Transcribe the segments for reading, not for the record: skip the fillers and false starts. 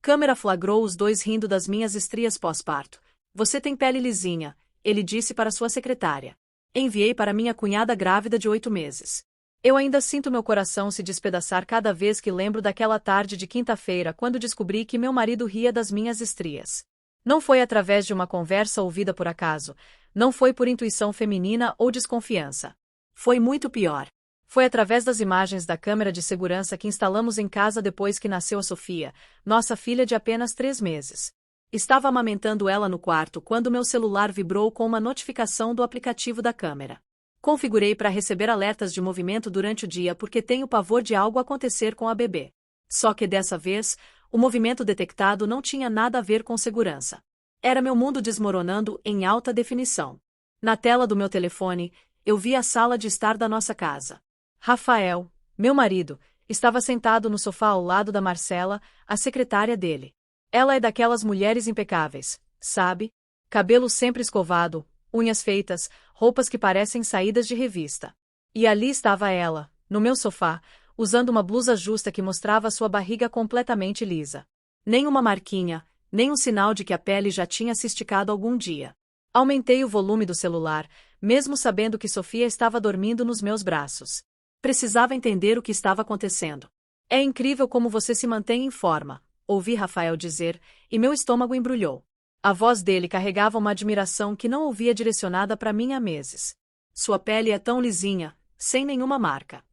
câmera flagrou os dois rindo das minhas estrias pós-parto. Você tem pele lisinha, ele disse para sua secretária. Enviei para minha cunhada grávida de 8 meses. Eu ainda sinto meu coração se despedaçar cada vez que lembro daquela tarde de quinta-feira quando descobri que meu marido ria das minhas estrias. Não foi através de uma conversa ouvida por acaso, não foi por intuição feminina ou desconfiança. Foi muito pior. Foi através das imagens da câmera de segurança que instalamos em casa depois que nasceu a Sofia, nossa filha de apenas 3 meses. Estava amamentando ela no quarto quando meu celular vibrou com uma notificação do aplicativo da câmera. Configurei para receber alertas de movimento durante o dia porque tenho pavor de algo acontecer com a bebê. Só que dessa vez, o movimento detectado não tinha nada a ver com segurança. Era meu mundo desmoronando em alta definição. Na tela do meu telefone, eu vi a sala de estar da nossa casa. Rafael, meu marido, estava sentado no sofá ao lado da Marcela, a secretária dele. Ela é daquelas mulheres impecáveis, sabe? Cabelo sempre escovado, unhas feitas, roupas que parecem saídas de revista. E ali estava ela, no meu sofá, usando uma blusa justa que mostrava sua barriga completamente lisa. Nem uma marquinha, nem um sinal de que a pele já tinha se esticado algum dia. Aumentei o volume do celular, mesmo sabendo que Sofia estava dormindo nos meus braços. Precisava entender o que estava acontecendo. É incrível como você se mantém em forma, ouvi Rafael dizer, e meu estômago embrulhou. A voz dele carregava uma admiração que não ouvia direcionada para mim há meses. Sua pele é tão lisinha, sem nenhuma marca.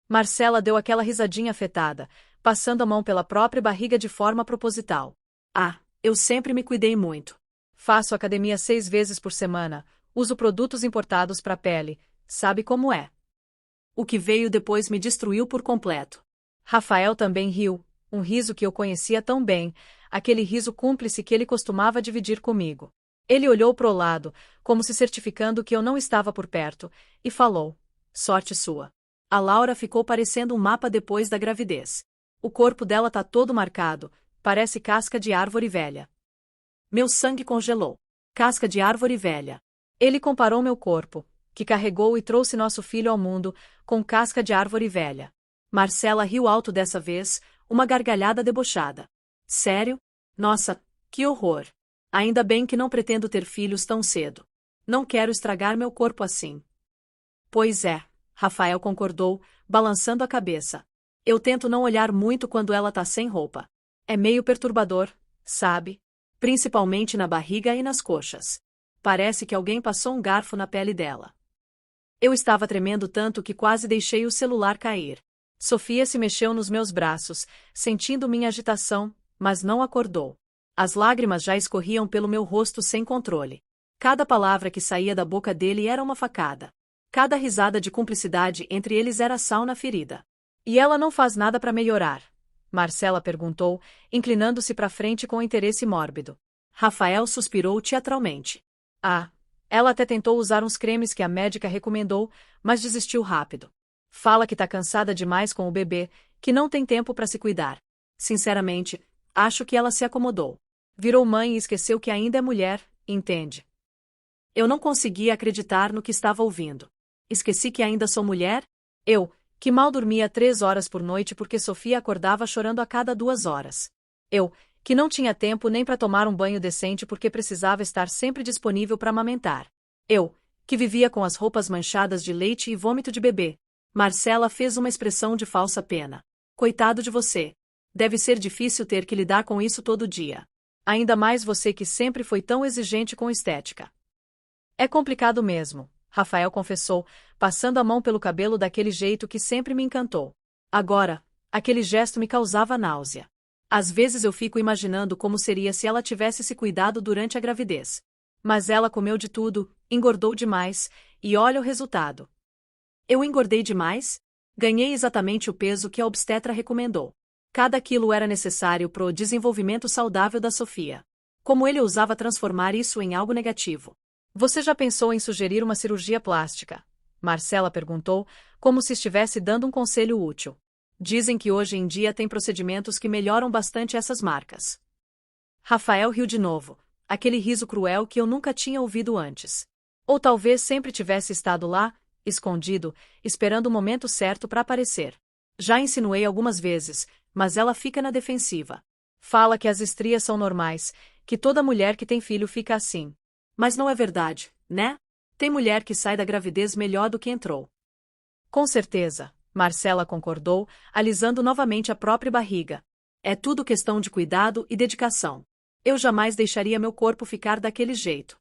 Marcela deu aquela risadinha afetada, passando a mão pela própria barriga de forma proposital. Ah, eu sempre me cuidei muito. Faço academia 6 vezes por semana, uso produtos importados para a pele, sabe como é. O que veio depois me destruiu por completo. Rafael também riu, um riso que eu conhecia tão bem, aquele riso cúmplice que ele costumava dividir comigo. Ele olhou pro lado, como se certificando que eu não estava por perto, e falou: sorte sua. A Laura ficou parecendo um mapa depois da gravidez. O corpo dela tá todo marcado, parece casca de árvore velha. Meu sangue congelou. Casca de árvore velha. Ele comparou meu corpo, que carregou e trouxe nosso filho ao mundo, com casca de árvore velha. Marcela riu alto dessa vez, uma gargalhada debochada. Sério? Nossa, que horror. Ainda bem que não pretendo ter filhos tão cedo. Não quero estragar meu corpo assim. Pois é, Rafael concordou, balançando a cabeça. Eu tento não olhar muito quando ela tá sem roupa. É meio perturbador, sabe? Principalmente na barriga e nas coxas. Parece que alguém passou um garfo na pele dela. Eu estava tremendo tanto que quase deixei o celular cair. Sofia se mexeu nos meus braços, sentindo minha agitação, mas não acordou. As lágrimas já escorriam pelo meu rosto sem controle. Cada palavra que saía da boca dele era uma facada. Cada risada de cumplicidade entre eles era sal na ferida. E ela não faz nada para melhorar? Marcela perguntou, inclinando-se para frente com interesse mórbido. Rafael suspirou teatralmente. Ah, ela até tentou usar uns cremes que a médica recomendou, mas desistiu rápido. Fala que tá cansada demais com o bebê, que não tem tempo para se cuidar. Sinceramente, acho que ela se acomodou. Virou mãe e esqueceu que ainda é mulher, entende? Eu não conseguia acreditar no que estava ouvindo. Esqueci que ainda sou mulher? Eu, que mal dormia 3 horas por noite porque Sofia acordava chorando a cada 2 horas. Eu, que não tinha tempo nem para tomar um banho decente porque precisava estar sempre disponível para amamentar. Eu, que vivia com as roupas manchadas de leite e vômito de bebê. Marcela fez uma expressão de falsa pena. Coitado de você. Deve ser difícil ter que lidar com isso todo dia. Ainda mais você que sempre foi tão exigente com estética. É complicado mesmo, Rafael confessou, passando a mão pelo cabelo daquele jeito que sempre me encantou. Agora, aquele gesto me causava náusea. Às vezes eu fico imaginando como seria se ela tivesse se cuidado durante a gravidez. Mas ela comeu de tudo, engordou demais, e olha o resultado. Eu engordei demais? Ganhei exatamente o peso que a obstetra recomendou. Cada quilo era necessário para o desenvolvimento saudável da Sofia. Como ele ousava transformar isso em algo negativo? Você já pensou em sugerir uma cirurgia plástica? Marcela perguntou, como se estivesse dando um conselho útil. Dizem que hoje em dia tem procedimentos que melhoram bastante essas marcas. Rafael riu de novo, aquele riso cruel que eu nunca tinha ouvido antes. Ou talvez sempre tivesse estado lá, escondido, esperando o momento certo para aparecer. Já insinuei algumas vezes, mas ela fica na defensiva. Fala que as estrias são normais, que toda mulher que tem filho fica assim. Mas não é verdade, né? Tem mulher que sai da gravidez melhor do que entrou. Com certeza, Marcela concordou, alisando novamente a própria barriga. É tudo questão de cuidado e dedicação. Eu jamais deixaria meu corpo ficar daquele jeito.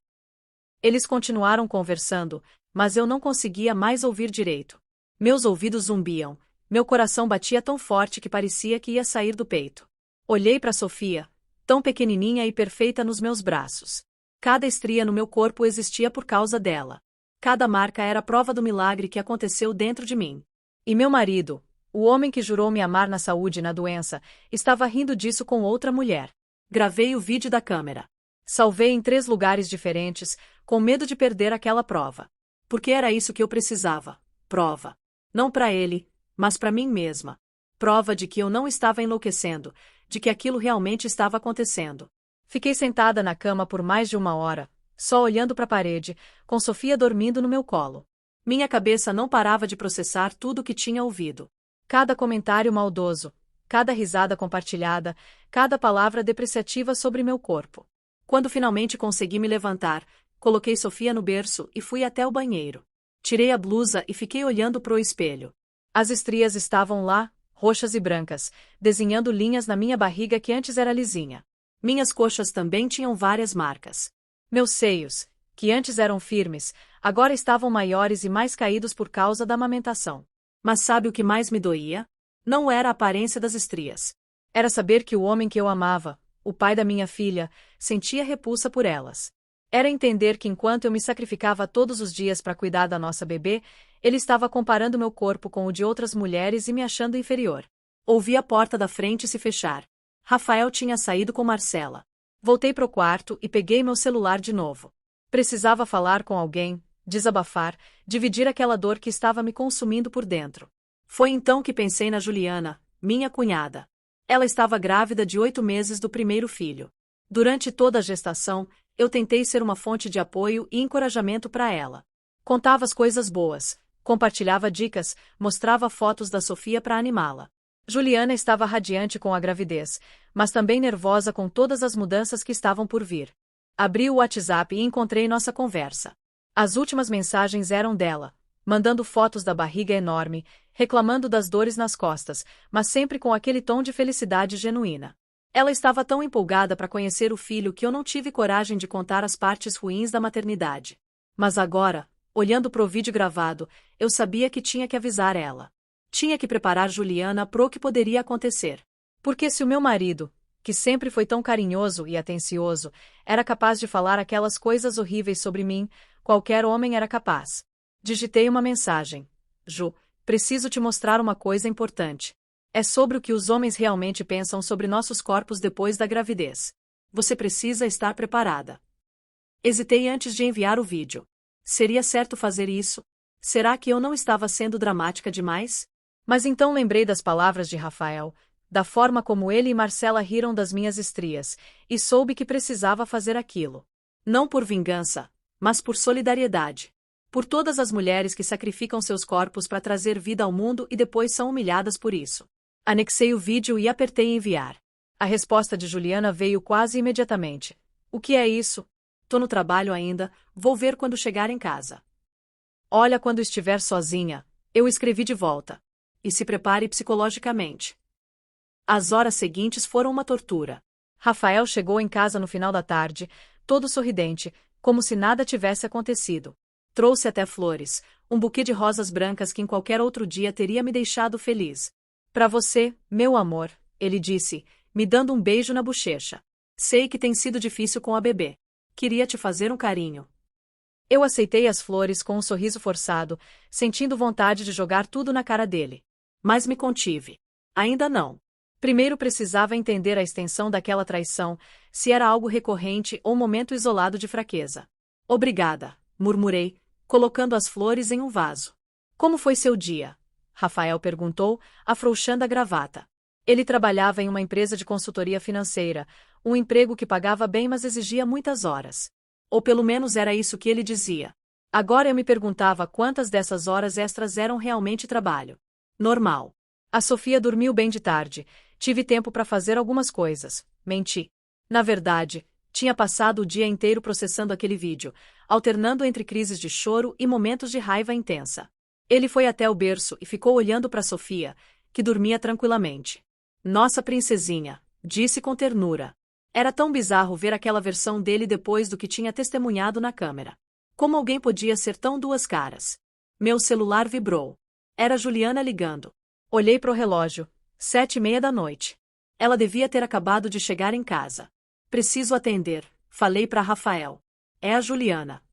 Eles continuaram conversando, mas eu não conseguia mais ouvir direito. Meus ouvidos zumbiam, meu coração batia tão forte que parecia que ia sair do peito. Olhei para Sofia, tão pequenininha e perfeita nos meus braços. Cada estria no meu corpo existia por causa dela. Cada marca era prova do milagre que aconteceu dentro de mim. E meu marido, o homem que jurou me amar na saúde e na doença, estava rindo disso com outra mulher. Gravei o vídeo da câmera. Salvei em 3 lugares diferentes, com medo de perder aquela prova. Porque era isso que eu precisava. Prova. Não para ele, mas para mim mesma. Prova de que eu não estava enlouquecendo, de que aquilo realmente estava acontecendo. Fiquei sentada na cama por mais de 1 hora, só olhando para a parede, com Sofia dormindo no meu colo. Minha cabeça não parava de processar tudo o que tinha ouvido. Cada comentário maldoso, cada risada compartilhada, cada palavra depreciativa sobre meu corpo. Quando finalmente consegui me levantar, coloquei Sofia no berço e fui até o banheiro. Tirei a blusa e fiquei olhando pro espelho. As estrias estavam lá, roxas e brancas, desenhando linhas na minha barriga que antes era lisinha. Minhas coxas também tinham várias marcas. Meus seios, que antes eram firmes, agora estavam maiores e mais caídos por causa da amamentação. Mas sabe o que mais me doía? Não era a aparência das estrias. Era saber que o homem que eu amava, o pai da minha filha, sentia repulsa por elas. Era entender que enquanto eu me sacrificava todos os dias para cuidar da nossa bebê, ele estava comparando meu corpo com o de outras mulheres e me achando inferior. Ouvi a porta da frente se fechar. Rafael tinha saído com Marcela. Voltei pro quarto e peguei meu celular de novo. Precisava falar com alguém, desabafar, dividir aquela dor que estava me consumindo por dentro. Foi então que pensei na Juliana, minha cunhada. Ela estava grávida de 8 meses do primeiro filho. Durante toda a gestação, eu tentei ser uma fonte de apoio e encorajamento para ela. Contava as coisas boas, compartilhava dicas, mostrava fotos da Sofia para animá-la. Juliana estava radiante com a gravidez, mas também nervosa com todas as mudanças que estavam por vir. Abri o WhatsApp e encontrei nossa conversa. As últimas mensagens eram dela, mandando fotos da barriga enorme, reclamando das dores nas costas, mas sempre com aquele tom de felicidade genuína. Ela estava tão empolgada para conhecer o filho que eu não tive coragem de contar as partes ruins da maternidade. Mas agora, olhando pro vídeo gravado, eu sabia que tinha que avisar ela. Tinha que preparar Juliana pro que poderia acontecer. Porque se o meu marido, que sempre foi tão carinhoso e atencioso, era capaz de falar aquelas coisas horríveis sobre mim, qualquer homem era capaz. Digitei uma mensagem. Ju, preciso te mostrar uma coisa importante. É sobre o que os homens realmente pensam sobre nossos corpos depois da gravidez. Você precisa estar preparada. Hesitei antes de enviar o vídeo. Seria certo fazer isso? Será que eu não estava sendo dramática demais? Mas então lembrei das palavras de Rafael, da forma como ele e Marcela riram das minhas estrias, e soube que precisava fazer aquilo. Não por vingança, mas por solidariedade. Por todas as mulheres que sacrificam seus corpos para trazer vida ao mundo e depois são humilhadas por isso. Anexei o vídeo e apertei enviar. A resposta de Juliana veio quase imediatamente. O que é isso? Tô no trabalho ainda, vou ver quando chegar em casa. Olha quando estiver sozinha, eu escrevi de volta. E se prepare psicologicamente. As horas seguintes foram uma tortura. Rafael chegou em casa no final da tarde, todo sorridente, como se nada tivesse acontecido. Trouxe até flores, um buquê de rosas brancas que em qualquer outro dia teria me deixado feliz. Para você, meu amor, ele disse, me dando um beijo na bochecha. Sei que tem sido difícil com a bebê. Queria te fazer um carinho. Eu aceitei as flores com um sorriso forçado, sentindo vontade de jogar tudo na cara dele. Mas me contive. Ainda não. Primeiro precisava entender a extensão daquela traição, se era algo recorrente ou momento isolado de fraqueza. Obrigada, murmurei, colocando as flores em um vaso. Como foi seu dia? Rafael perguntou, afrouxando a gravata. Ele trabalhava em uma empresa de consultoria financeira, um emprego que pagava bem mas exigia muitas horas. Ou pelo menos era isso que ele dizia. Agora eu me perguntava quantas dessas horas extras eram realmente trabalho. Normal. A Sofia dormiu bem de tarde, Tive tempo para fazer algumas coisas. Menti. Na verdade, tinha passado o dia inteiro processando aquele vídeo, alternando entre crises de choro e momentos de raiva intensa. Ele foi até o berço e ficou olhando para Sofia, que dormia tranquilamente. Nossa princesinha, disse com ternura. Era tão bizarro ver aquela versão dele depois do que tinha testemunhado na câmera. Como alguém podia ser tão duas caras? Meu celular vibrou. Era Juliana ligando. Olhei para o relógio. 7:30 da noite. Ela devia ter acabado de chegar em casa. Preciso atender, falei para Rafael. É a Juliana.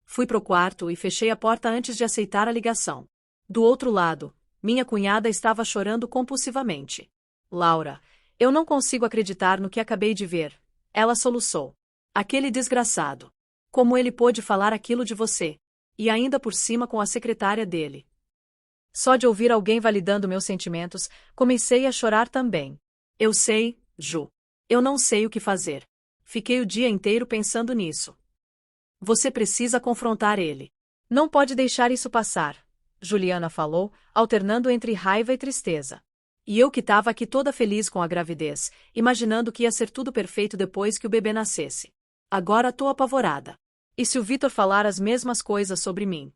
Fui pro quarto e fechei a porta antes de aceitar a ligação. Do outro lado, minha cunhada estava chorando compulsivamente. Laura, eu não consigo acreditar no que acabei de ver. Ela soluçou. Aquele desgraçado. Como ele pôde falar aquilo de você? E ainda por cima com a secretária dele. Só de ouvir alguém validando meus sentimentos, comecei a chorar também. Eu sei, Ju. Eu não sei o que fazer. Fiquei o dia inteiro pensando nisso. Você precisa confrontar ele. Não pode deixar isso passar, Juliana falou, alternando entre raiva e tristeza. E eu que estava aqui toda feliz com a gravidez, imaginando que ia ser tudo perfeito depois que o bebê nascesse. Agora tô apavorada. E se o Vitor falar as mesmas coisas sobre mim?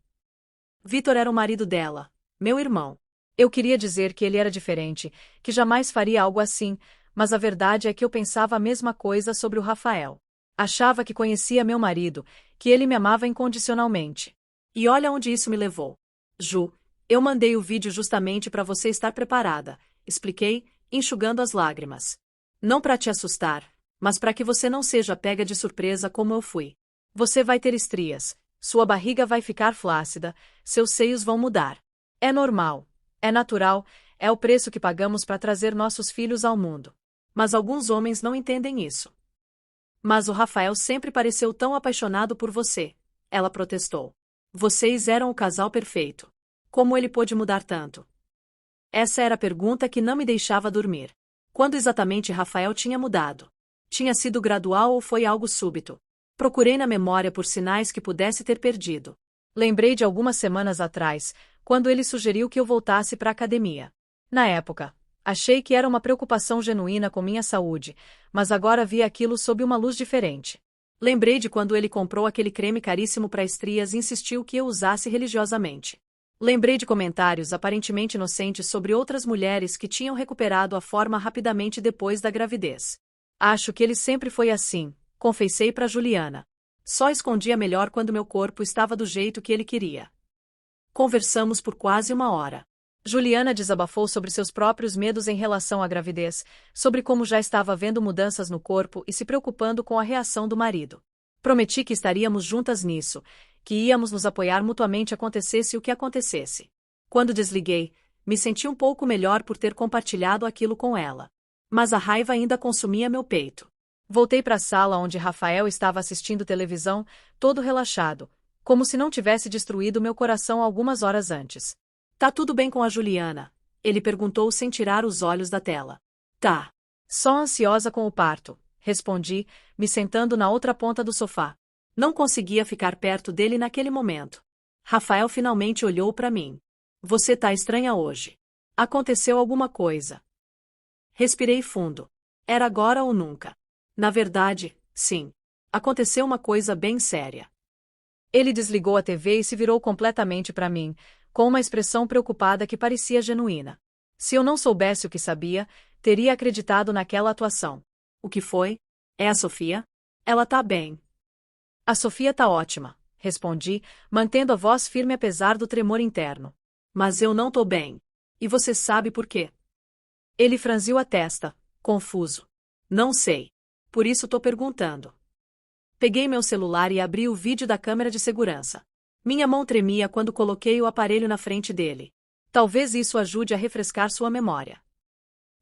Vitor era o marido dela, meu irmão. Eu queria dizer que ele era diferente, que jamais faria algo assim, mas a verdade é que eu pensava a mesma coisa sobre o Rafael. Achava que conhecia meu marido, que ele me amava incondicionalmente. E olha onde isso me levou. Ju, eu mandei o vídeo justamente para você estar preparada, expliquei, enxugando as lágrimas. Não para te assustar, mas para que você não seja pega de surpresa como eu fui. Você vai ter estrias, sua barriga vai ficar flácida, seus seios vão mudar. É normal, é natural, é o preço que pagamos para trazer nossos filhos ao mundo. Mas alguns homens não entendem isso. Mas o Rafael sempre pareceu tão apaixonado por você, ela protestou. Vocês eram o casal perfeito. Como ele pôde mudar tanto? Essa era a pergunta que não me deixava dormir. Quando exatamente Rafael tinha mudado? Tinha sido gradual ou foi algo súbito? Procurei na memória por sinais que pudesse ter perdido. Lembrei de algumas semanas atrás, quando ele sugeriu que eu voltasse para a academia. Na época, achei que era uma preocupação genuína com minha saúde, mas agora vi aquilo sob uma luz diferente. Lembrei de quando ele comprou aquele creme caríssimo para estrias e insistiu que eu usasse religiosamente. Lembrei de comentários aparentemente inocentes sobre outras mulheres que tinham recuperado a forma rapidamente depois da gravidez. Acho que ele sempre foi assim, confessei para Juliana. Só escondia melhor quando meu corpo estava do jeito que ele queria. Conversamos por quase 1 hora. Juliana desabafou sobre seus próprios medos em relação à gravidez, sobre como já estava vendo mudanças no corpo e se preocupando com a reação do marido. Prometi que estaríamos juntas nisso, que íamos nos apoiar mutuamente acontecesse o que acontecesse. Quando desliguei, me senti um pouco melhor por ter compartilhado aquilo com ela. Mas a raiva ainda consumia meu peito. Voltei para a sala onde Rafael estava assistindo televisão, todo relaxado, como se não tivesse destruído meu coração algumas horas antes. Tá tudo bem com a Juliana? Ele perguntou sem tirar os olhos da tela. Tá. Só ansiosa com o parto, respondi, me sentando na outra ponta do sofá. Não conseguia ficar perto dele naquele momento. Rafael finalmente olhou para mim. Você tá estranha hoje. Aconteceu alguma coisa? Respirei fundo. Era agora ou nunca. Na verdade, sim. Aconteceu uma coisa bem séria. Ele desligou a TV e se virou completamente para mim, com uma expressão preocupada que parecia genuína. Se eu não soubesse o que sabia, teria acreditado naquela atuação. O que foi? É a Sofia? Ela tá bem. A Sofia tá ótima, respondi, mantendo a voz firme apesar do tremor interno. Mas eu não tô bem. E você sabe por quê? Ele franziu a testa, confuso. Não sei. Por isso tô perguntando. Peguei meu celular e abri o vídeo da câmera de segurança. Minha mão tremia quando coloquei o aparelho na frente dele. Talvez isso ajude a refrescar sua memória.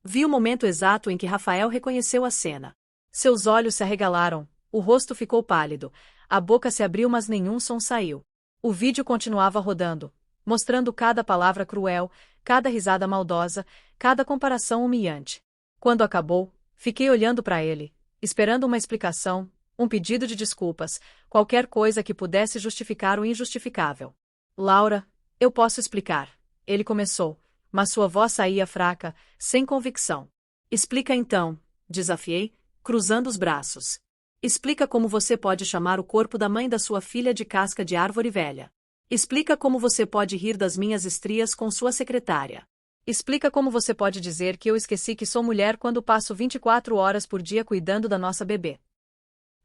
Vi o momento exato em que Rafael reconheceu a cena. Seus olhos se arregalaram, o rosto ficou pálido, a boca se abriu mas nenhum som saiu. O vídeo continuava rodando, mostrando cada palavra cruel, cada risada maldosa, cada comparação humilhante. Quando acabou, fiquei olhando para ele, esperando uma explicação, um pedido de desculpas, qualquer coisa que pudesse justificar o injustificável. Laura, eu posso explicar. Ele começou, mas sua voz saía fraca, sem convicção. Explica então, desafiei, cruzando os braços. Explica como você pode chamar o corpo da mãe da sua filha de casca de árvore velha. Explica como você pode rir das minhas estrias com sua secretária. Explica como você pode dizer que eu esqueci que sou mulher quando passo 24 horas por dia cuidando da nossa bebê.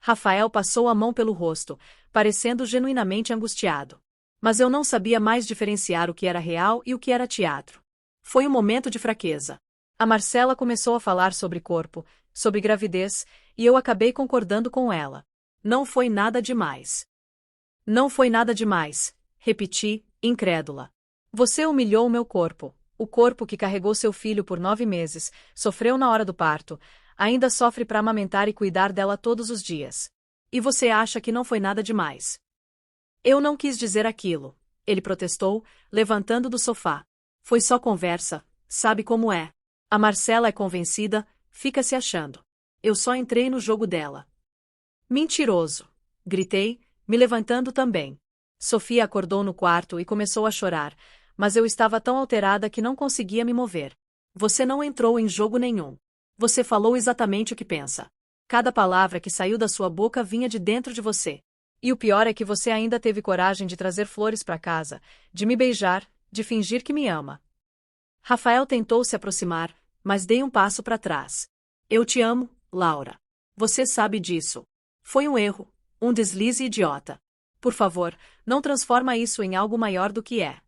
Rafael passou a mão pelo rosto, parecendo genuinamente angustiado. Mas eu não sabia mais diferenciar o que era real e o que era teatro. Foi um momento de fraqueza. A Marcela começou a falar sobre corpo, sobre gravidez, e eu acabei concordando com ela. Não foi nada demais. Não foi nada demais, repeti, incrédula. Você humilhou meu corpo, o corpo que carregou seu filho por 9 meses, sofreu na hora do parto, ainda sofre para amamentar e cuidar dela todos os dias. E você acha que não foi nada demais? Eu não quis dizer aquilo, ele protestou, levantando do sofá. Foi só conversa, sabe como é. A Marcela é convencida, fica se achando. Eu só entrei no jogo dela. Mentiroso! Gritei, me levantando também. Sofia acordou no quarto e começou a chorar, mas eu estava tão alterada que não conseguia me mover. Você não entrou em jogo nenhum. Você falou exatamente o que pensa. Cada palavra que saiu da sua boca vinha de dentro de você. E o pior é que você ainda teve coragem de trazer flores para casa, de me beijar, de fingir que me ama. Rafael tentou se aproximar, mas dei um passo para trás. Eu te amo, Laura. Você sabe disso. Foi um erro, um deslize idiota. Por favor, não transforma isso em algo maior do que é.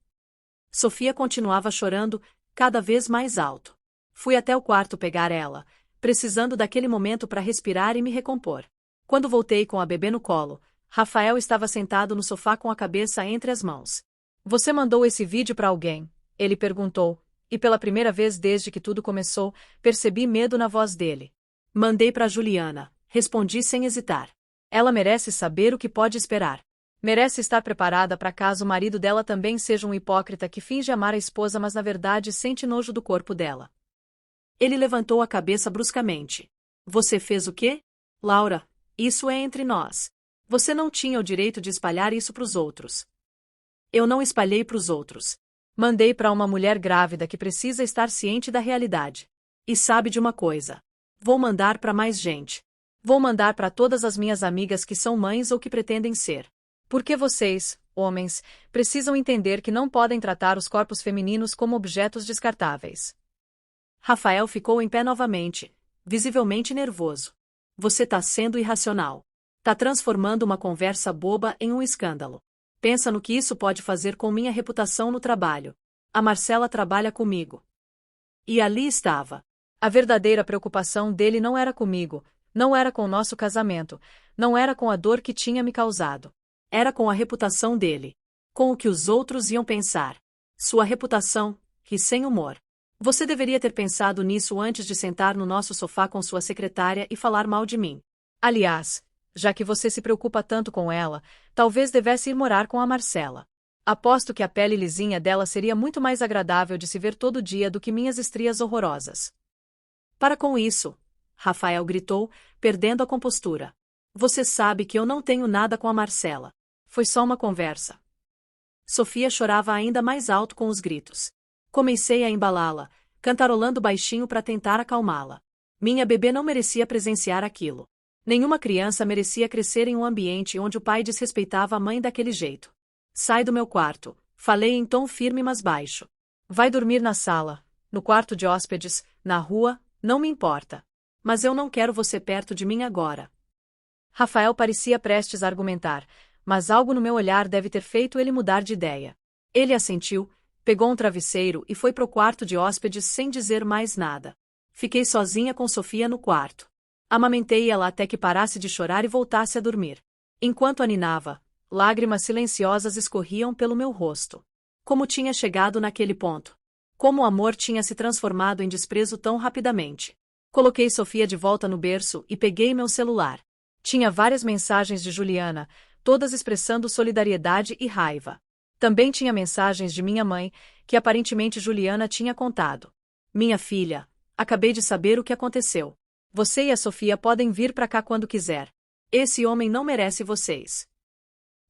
Sofia continuava chorando, cada vez mais alto. Fui até o quarto pegar ela, precisando daquele momento para respirar e me recompor. Quando voltei com a bebê no colo, Rafael estava sentado no sofá com a cabeça entre as mãos. Você mandou esse vídeo para alguém? Ele perguntou, e pela primeira vez desde que tudo começou, percebi medo na voz dele. Mandei para Juliana, respondi sem hesitar. Ela merece saber o que pode esperar. Merece estar preparada para caso o marido dela também seja um hipócrita que finge amar a esposa mas na verdade sente nojo do corpo dela. Ele levantou a cabeça bruscamente. Você fez o quê? Laura, isso é entre nós. Você não tinha o direito de espalhar isso para os outros. Eu não espalhei para os outros. Mandei para uma mulher grávida que precisa estar ciente da realidade. E sabe de uma coisa? Vou mandar para mais gente. Vou mandar para todas as minhas amigas que são mães ou que pretendem ser. Porque vocês, homens, precisam entender que não podem tratar os corpos femininos como objetos descartáveis. Rafael ficou em pé novamente, visivelmente nervoso. Você tá sendo irracional. Tá transformando uma conversa boba em um escândalo. Pensa no que isso pode fazer com minha reputação no trabalho. A Marcela trabalha comigo. E ali estava. A verdadeira preocupação dele não era comigo, não era com o nosso casamento, não era com a dor que tinha me causado. Era com a reputação dele. Com o que os outros iam pensar. Sua reputação, e sem humor. Você deveria ter pensado nisso antes de sentar no nosso sofá com sua secretária e falar mal de mim. Aliás, já que você se preocupa tanto com ela, talvez devesse ir morar com a Marcela. Aposto que a pele lisinha dela seria muito mais agradável de se ver todo dia do que minhas estrias horrorosas. Para com isso, Rafael gritou, perdendo a compostura. Você sabe que eu não tenho nada com a Marcela. Foi só uma conversa. Sofia chorava ainda mais alto com os gritos. Comecei a embalá-la, cantarolando baixinho para tentar acalmá-la. Minha bebê não merecia presenciar aquilo. Nenhuma criança merecia crescer em um ambiente onde o pai desrespeitava a mãe daquele jeito. Sai do meu quarto, falei em tom firme mas baixo. Vai dormir na sala, no quarto de hóspedes, na rua, não me importa. Mas eu não quero você perto de mim agora. Rafael parecia prestes a argumentar, mas algo no meu olhar deve ter feito ele mudar de ideia. Ele assentiu, pegou um travesseiro e foi pro quarto de hóspedes sem dizer mais nada. Fiquei sozinha com Sofia no quarto. Amamentei ela até que parasse de chorar e voltasse a dormir. Enquanto aninava, lágrimas silenciosas escorriam pelo meu rosto. Como tinha chegado naquele ponto? Como o amor tinha se transformado em desprezo tão rapidamente? Coloquei Sofia de volta no berço e peguei meu celular. Tinha várias mensagens de Juliana, todas expressando solidariedade e raiva. Também tinha mensagens de minha mãe, que aparentemente Juliana tinha contado. Minha filha, acabei de saber o que aconteceu. Você e a Sofia podem vir para cá quando quiser. Esse homem não merece vocês.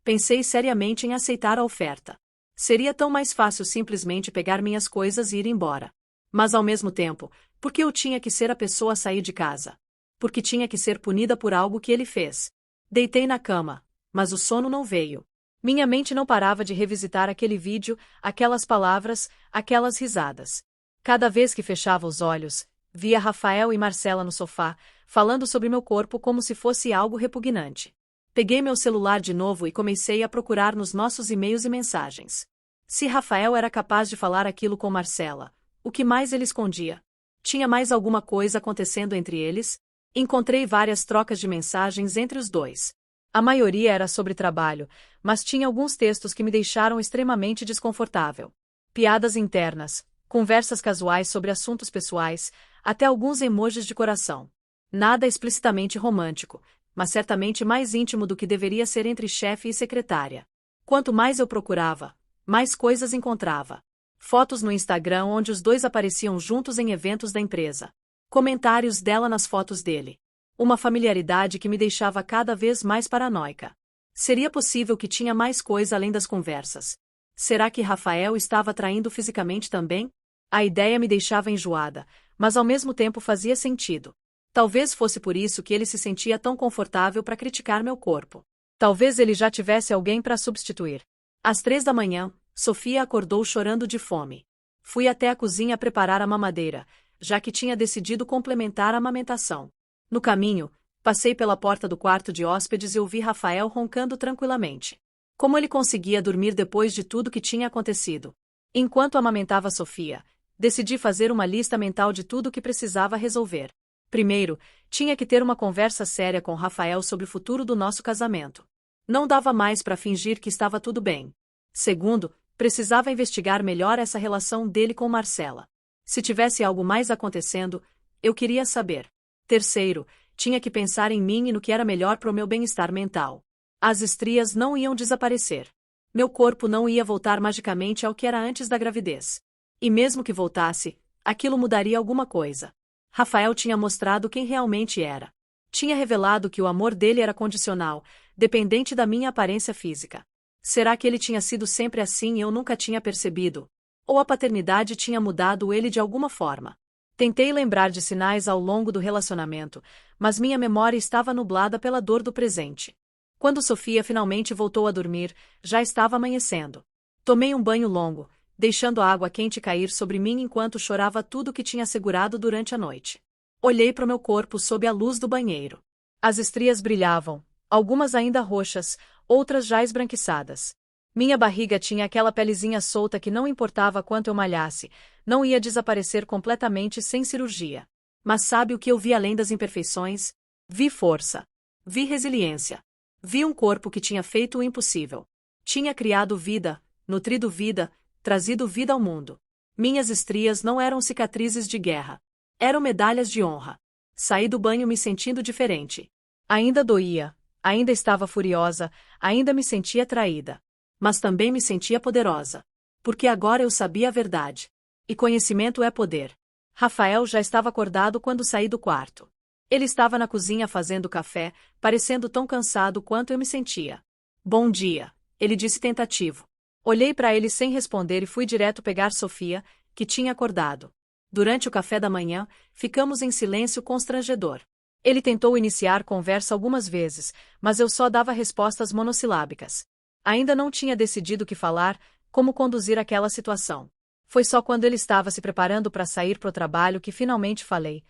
Pensei seriamente em aceitar a oferta. Seria tão mais fácil simplesmente pegar minhas coisas e ir embora. Mas ao mesmo tempo, porque eu tinha que ser a pessoa a sair de casa? Porque tinha que ser punida por algo que ele fez. Deitei na cama, mas o sono não veio. Minha mente não parava de revisitar aquele vídeo, aquelas palavras, aquelas risadas. Cada vez que fechava os olhos, via Rafael e Marcela no sofá, falando sobre meu corpo como se fosse algo repugnante. Peguei meu celular de novo e comecei a procurar nos nossos e-mails e mensagens. Se Rafael era capaz de falar aquilo com Marcela, o que mais ele escondia? Tinha mais alguma coisa acontecendo entre eles? Encontrei várias trocas de mensagens entre os dois. A maioria era sobre trabalho, mas tinha alguns textos que me deixaram extremamente desconfortável. Piadas internas, conversas casuais sobre assuntos pessoais, até alguns emojis de coração. Nada explicitamente romântico, mas certamente mais íntimo do que deveria ser entre chefe e secretária. Quanto mais eu procurava, mais coisas encontrava. Fotos no Instagram onde os dois apareciam juntos em eventos da empresa. Comentários dela nas fotos dele. Uma familiaridade que me deixava cada vez mais paranoica. Seria possível que tinha mais coisa além das conversas? Será que Rafael estava traindo fisicamente também? A ideia me deixava enjoada, mas ao mesmo tempo fazia sentido. Talvez fosse por isso que ele se sentia tão confortável para criticar meu corpo. Talvez ele já tivesse alguém para substituir. Às 3 da manhã, Sofia acordou chorando de fome. Fui até a cozinha preparar a mamadeira, já que tinha decidido complementar a amamentação. No caminho, passei pela porta do quarto de hóspedes e ouvi Rafael roncando tranquilamente. Como ele conseguia dormir depois de tudo que tinha acontecido? Enquanto amamentava Sofia, decidi fazer uma lista mental de tudo o que precisava resolver. Primeiro, tinha que ter uma conversa séria com Rafael sobre o futuro do nosso casamento. Não dava mais para fingir que estava tudo bem. Segundo, precisava investigar melhor essa relação dele com Marcela. Se tivesse algo mais acontecendo, eu queria saber. Terceiro, tinha que pensar em mim e no que era melhor para o meu bem-estar mental. As estrias não iam desaparecer. Meu corpo não ia voltar magicamente ao que era antes da gravidez. E mesmo que voltasse, aquilo mudaria alguma coisa. Rafael tinha mostrado quem realmente era. Tinha revelado que o amor dele era condicional, dependente da minha aparência física. Será que ele tinha sido sempre assim e eu nunca tinha percebido? Ou a paternidade tinha mudado ele de alguma forma? Tentei lembrar de sinais ao longo do relacionamento, mas minha memória estava nublada pela dor do presente. Quando Sofia finalmente voltou a dormir, já estava amanhecendo. Tomei um banho longo, deixando a água quente cair sobre mim enquanto chorava tudo o que tinha segurado durante a noite. Olhei para o meu corpo sob a luz do banheiro. As estrias brilhavam, algumas ainda roxas, outras já esbranquiçadas. Minha barriga tinha aquela pelezinha solta que não importava quanto eu malhasse, não ia desaparecer completamente sem cirurgia. Mas sabe o que eu vi além das imperfeições? Vi força. Vi resiliência. Vi um corpo que tinha feito o impossível. Tinha criado vida, nutrido vida, trazido vida ao mundo. Minhas estrias não eram cicatrizes de guerra. Eram medalhas de honra. Saí do banho me sentindo diferente. Ainda doía, ainda estava furiosa, ainda me sentia traída. Mas também me sentia poderosa. Porque agora eu sabia a verdade. E conhecimento é poder. Rafael já estava acordado quando saí do quarto. Ele estava na cozinha fazendo café, parecendo tão cansado quanto eu me sentia. Bom dia, ele disse tentativo. Olhei para ele sem responder e fui direto pegar Sofia, que tinha acordado. Durante o café da manhã, ficamos em silêncio constrangedor. Ele tentou iniciar conversa algumas vezes, mas eu só dava respostas monossilábicas. Ainda não tinha decidido o que falar, como conduzir aquela situação. Foi só quando ele estava se preparando para sair para o trabalho que finalmente falei.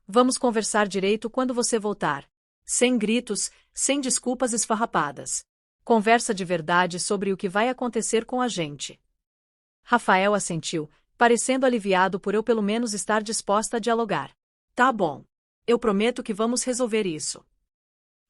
Vamos conversar direito quando você voltar. Sem gritos, sem desculpas esfarrapadas. Conversa de verdade sobre o que vai acontecer com a gente. Rafael assentiu, parecendo aliviado por eu pelo menos estar disposta a dialogar. Tá bom. Eu prometo que vamos resolver isso.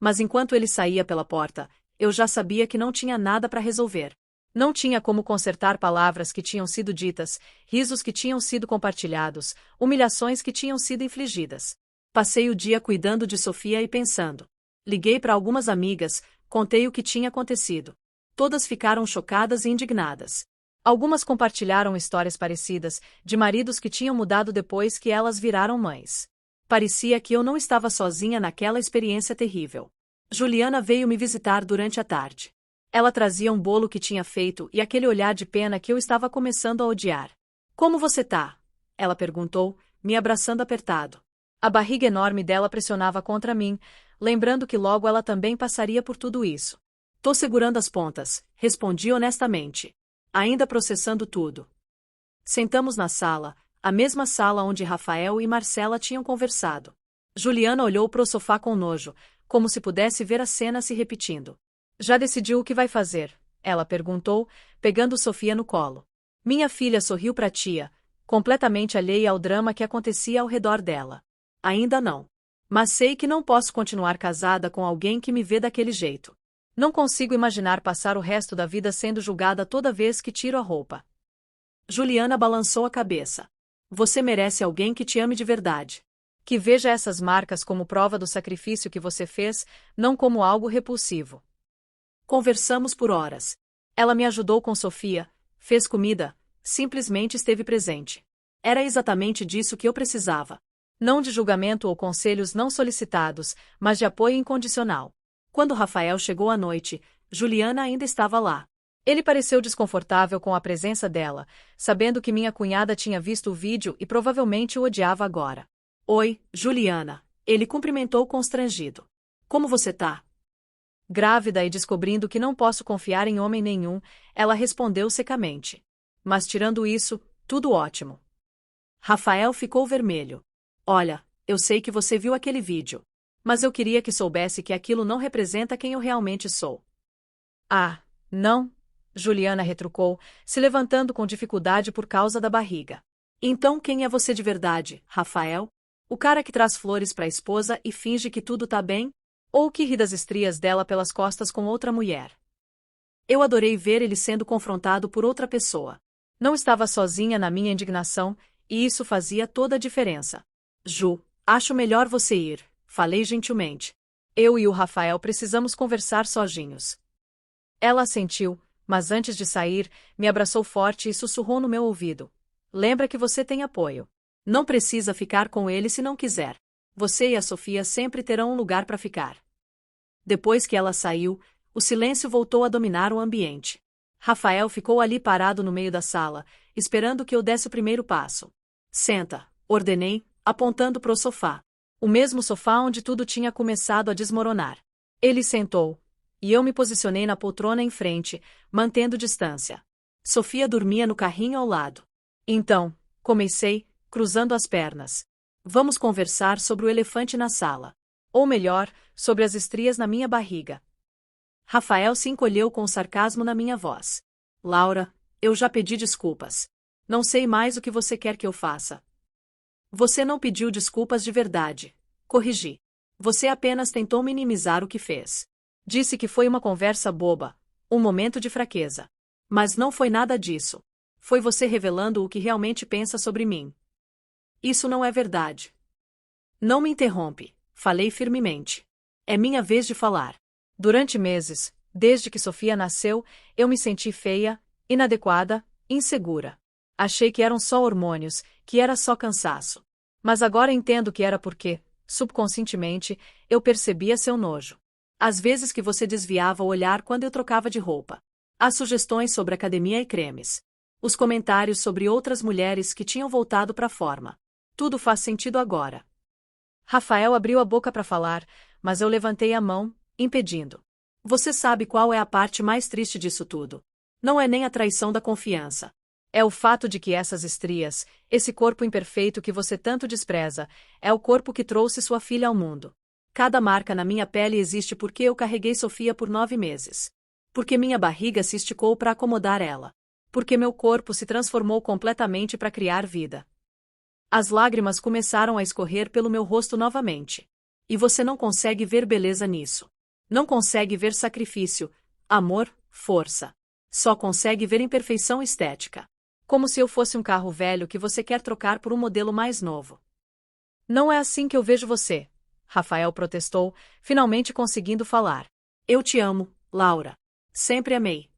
Mas enquanto ele saía pela porta, eu já sabia que não tinha nada para resolver. Não tinha como consertar palavras que tinham sido ditas, risos que tinham sido compartilhados, humilhações que tinham sido infligidas. Passei o dia cuidando de Sofia e pensando. Liguei para algumas amigas, contei o que tinha acontecido. Todas ficaram chocadas e indignadas. Algumas compartilharam histórias parecidas, de maridos que tinham mudado depois que elas viraram mães. Parecia que eu não estava sozinha naquela experiência terrível. Juliana veio me visitar durante a tarde. Ela trazia um bolo que tinha feito e aquele olhar de pena que eu estava começando a odiar. Como você tá? Ela perguntou, me abraçando apertado. A barriga enorme dela pressionava contra mim, lembrando que logo ela também passaria por tudo isso. Tô segurando as pontas, respondi honestamente. Ainda processando tudo. Sentamos na sala, a mesma sala onde Rafael e Marcela tinham conversado. Juliana olhou pro sofá com nojo, como se pudesse ver a cena se repetindo. Já decidiu o que vai fazer? Ela perguntou, pegando Sofia no colo. Minha filha sorriu pra tia, completamente alheia ao drama que acontecia ao redor dela. Ainda não. Mas sei que não posso continuar casada com alguém que me vê daquele jeito. Não consigo imaginar passar o resto da vida sendo julgada toda vez que tiro a roupa. Juliana balançou a cabeça. Você merece alguém que te ame de verdade. Que veja essas marcas como prova do sacrifício que você fez, não como algo repulsivo. Conversamos por horas. Ela me ajudou com Sofia, fez comida, simplesmente esteve presente. Era exatamente disso que eu precisava. Não de julgamento ou conselhos não solicitados, mas de apoio incondicional. Quando Rafael chegou à noite, Juliana ainda estava lá. Ele pareceu desconfortável com a presença dela, sabendo que minha cunhada tinha visto o vídeo e provavelmente o odiava agora. Oi, Juliana. Ele cumprimentou constrangido. Como você tá? Grávida e descobrindo que não posso confiar em homem nenhum, ela respondeu secamente. Mas tirando isso, tudo ótimo. Rafael ficou vermelho. Olha, eu sei que você viu aquele vídeo. Mas eu queria que soubesse que aquilo não representa quem eu realmente sou. Ah, não? Juliana retrucou, se levantando com dificuldade por causa da barriga. Então quem é você de verdade, Rafael? O cara que traz flores para a esposa e finge que tudo tá bem? Ou que ri das estrias dela pelas costas com outra mulher? Eu adorei ver ele sendo confrontado por outra pessoa. Não estava sozinha na minha indignação, e isso fazia toda a diferença. Ju, acho melhor você ir, falei gentilmente. Eu e o Rafael precisamos conversar sozinhos. Ela assentiu, mas antes de sair, me abraçou forte e sussurrou no meu ouvido. Lembra que você tem apoio. Não precisa ficar com ele se não quiser. Você e a Sofia sempre terão um lugar para ficar. Depois que ela saiu, o silêncio voltou a dominar o ambiente. Rafael ficou ali parado no meio da sala, esperando que eu desse o primeiro passo. Senta, ordenei, apontando pro sofá. O mesmo sofá onde tudo tinha começado a desmoronar. Ele sentou, e eu me posicionei na poltrona em frente, mantendo distância. Sofia dormia no carrinho ao lado. Então, comecei, cruzando as pernas. Vamos conversar sobre o elefante na sala. Ou melhor, sobre as estrias na minha barriga. Rafael se encolheu com sarcasmo na minha voz. Laura, eu já pedi desculpas. Não sei mais o que você quer que eu faça. Você não pediu desculpas de verdade. Corrigi. Você apenas tentou minimizar o que fez. Disse que foi uma conversa boba, um momento de fraqueza. Mas não foi nada disso. Foi você revelando o que realmente pensa sobre mim. Isso não é verdade. Não me interrompe, falei firmemente. É minha vez de falar. Durante meses, desde que Sofia nasceu, eu me senti feia, inadequada, insegura. Achei que eram só hormônios, que era só cansaço. Mas agora entendo que era porque, subconscientemente, eu percebia seu nojo. Às vezes que você desviava o olhar quando eu trocava de roupa. As sugestões sobre academia e cremes. Os comentários sobre outras mulheres que tinham voltado para a forma. Tudo faz sentido agora. Rafael abriu a boca para falar, mas eu levantei a mão, impedindo. Você sabe qual é a parte mais triste disso tudo? Não é nem a traição da confiança. É o fato de que essas estrias, esse corpo imperfeito que você tanto despreza, é o corpo que trouxe sua filha ao mundo. Cada marca na minha pele existe porque eu carreguei Sofia por 9 meses. Porque minha barriga se esticou para acomodar ela. Porque meu corpo se transformou completamente para criar vida. As lágrimas começaram a escorrer pelo meu rosto novamente. E você não consegue ver beleza nisso. Não consegue ver sacrifício, amor, força. Só consegue ver imperfeição estética. Como se eu fosse um carro velho que você quer trocar por um modelo mais novo. Não é assim que eu vejo você, Rafael protestou, finalmente conseguindo falar. Eu te amo, Laura. Sempre amei.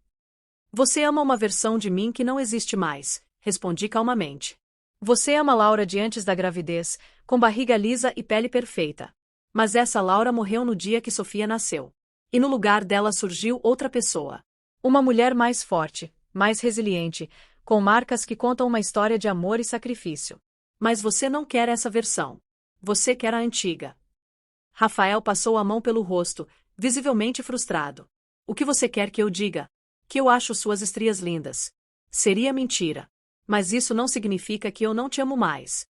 Você ama uma versão de mim que não existe mais, respondi calmamente. Você ama Laura de antes da gravidez, com barriga lisa e pele perfeita. Mas essa Laura morreu no dia que Sofia nasceu. E no lugar dela surgiu outra pessoa. Uma mulher mais forte, mais resiliente, com marcas que contam uma história de amor e sacrifício. Mas você não quer essa versão. Você quer a antiga. Rafael passou a mão pelo rosto, visivelmente frustrado. O que você quer que eu diga? Que eu acho suas estrias lindas. Seria mentira. Mas isso não significa que eu não te amo mais.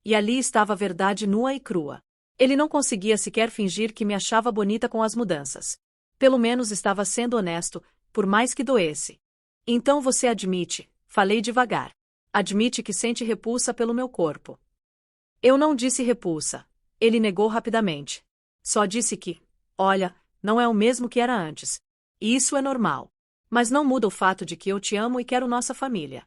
E ali estava a verdade nua e crua. Ele não conseguia sequer fingir que me achava bonita com as mudanças. Pelo menos estava sendo honesto, por mais que doesse. Então você admite, falei devagar. Admite que sente repulsa pelo meu corpo. Eu não disse repulsa. Ele negou rapidamente. Só disse que, olha, não é o mesmo que era antes. E isso é normal. Mas não muda o fato de que eu te amo e quero nossa família.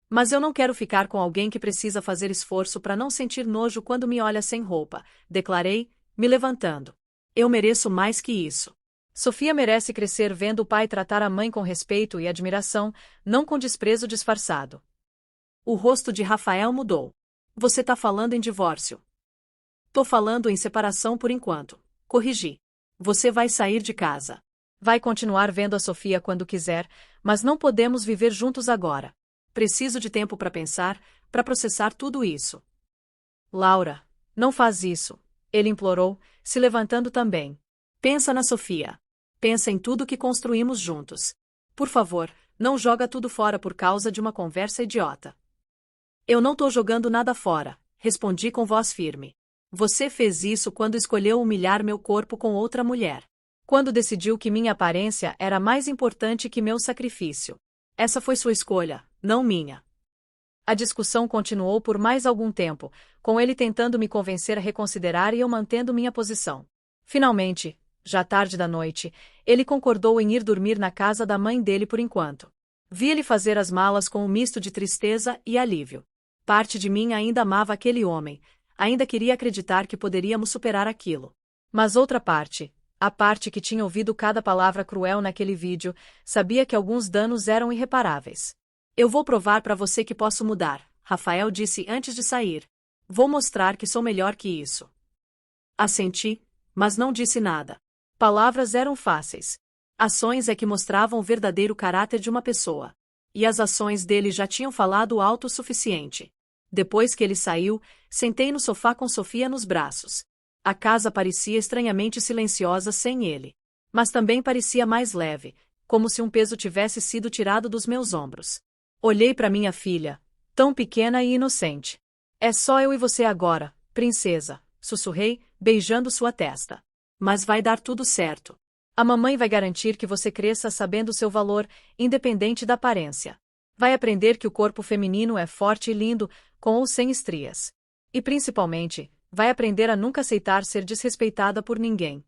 Mas eu não quero ficar com alguém que precisa fazer esforço para não sentir nojo quando me olha sem roupa, declarei, me levantando. Eu mereço mais que isso. Sofia merece crescer vendo o pai tratar a mãe com respeito e admiração, não com desprezo disfarçado. O rosto de Rafael mudou. Você tá falando em divórcio. Tô falando em separação por enquanto. Corrigi. Você vai sair de casa. Vai continuar vendo a Sofia quando quiser, mas não podemos viver juntos agora. Preciso de tempo para pensar, para processar tudo isso. Laura, não faz isso, ele implorou, se levantando também. Pensa na Sofia. Pensa em tudo que construímos juntos. Por favor, não joga tudo fora por causa de uma conversa idiota. Eu não tô jogando nada fora, respondi com voz firme. Você fez isso quando escolheu humilhar meu corpo com outra mulher. Quando decidiu que minha aparência era mais importante que meu sacrifício. Essa foi sua escolha, não minha. A discussão continuou por mais algum tempo, com ele tentando me convencer a reconsiderar e eu mantendo minha posição. Finalmente, já tarde da noite, ele concordou em ir dormir na casa da mãe dele por enquanto. Vi ele fazer as malas com um misto de tristeza e alívio. Parte de mim ainda amava aquele homem, ainda queria acreditar que poderíamos superar aquilo. Mas outra parte, a parte que tinha ouvido cada palavra cruel naquele vídeo, sabia que alguns danos eram irreparáveis. Eu vou provar para você que posso mudar, Rafael disse antes de sair. Vou mostrar que sou melhor que isso. Assenti, mas não disse nada. Palavras eram fáceis. Ações é que mostravam o verdadeiro caráter de uma pessoa. E as ações dele já tinham falado alto o suficiente. Depois que ele saiu, sentei no sofá com Sofia nos braços. A casa parecia estranhamente silenciosa sem ele. Mas também parecia mais leve, como se um peso tivesse sido tirado dos meus ombros. Olhei para minha filha, tão pequena e inocente. É só eu e você agora, princesa, sussurrei, beijando sua testa. Mas vai dar tudo certo. A mamãe vai garantir que você cresça sabendo seu valor, independente da aparência. Vai aprender que o corpo feminino é forte e lindo, com ou sem estrias. E principalmente, vai aprender a nunca aceitar ser desrespeitada por ninguém.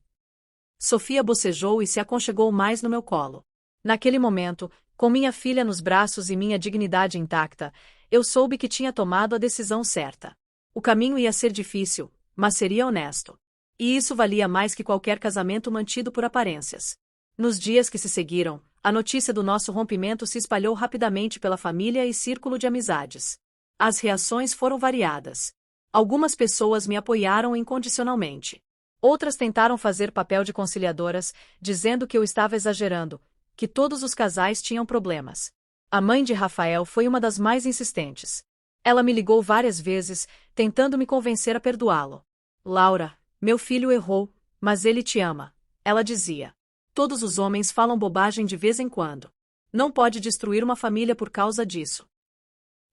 Sofia bocejou e se aconchegou mais no meu colo. Naquele momento, com minha filha nos braços e minha dignidade intacta, eu soube que tinha tomado a decisão certa. O caminho ia ser difícil, mas seria honesto. E isso valia mais que qualquer casamento mantido por aparências. Nos dias que se seguiram, a notícia do nosso rompimento se espalhou rapidamente pela família e círculo de amizades. As reações foram variadas. Algumas pessoas me apoiaram incondicionalmente. Outras tentaram fazer papel de conciliadoras, dizendo que eu estava exagerando, que todos os casais tinham problemas. A mãe de Rafael foi uma das mais insistentes. Ela me ligou várias vezes, tentando me convencer a perdoá-lo. Laura, meu filho errou, mas ele te ama, ela dizia. Todos os homens falam bobagem de vez em quando. Não pode destruir uma família por causa disso.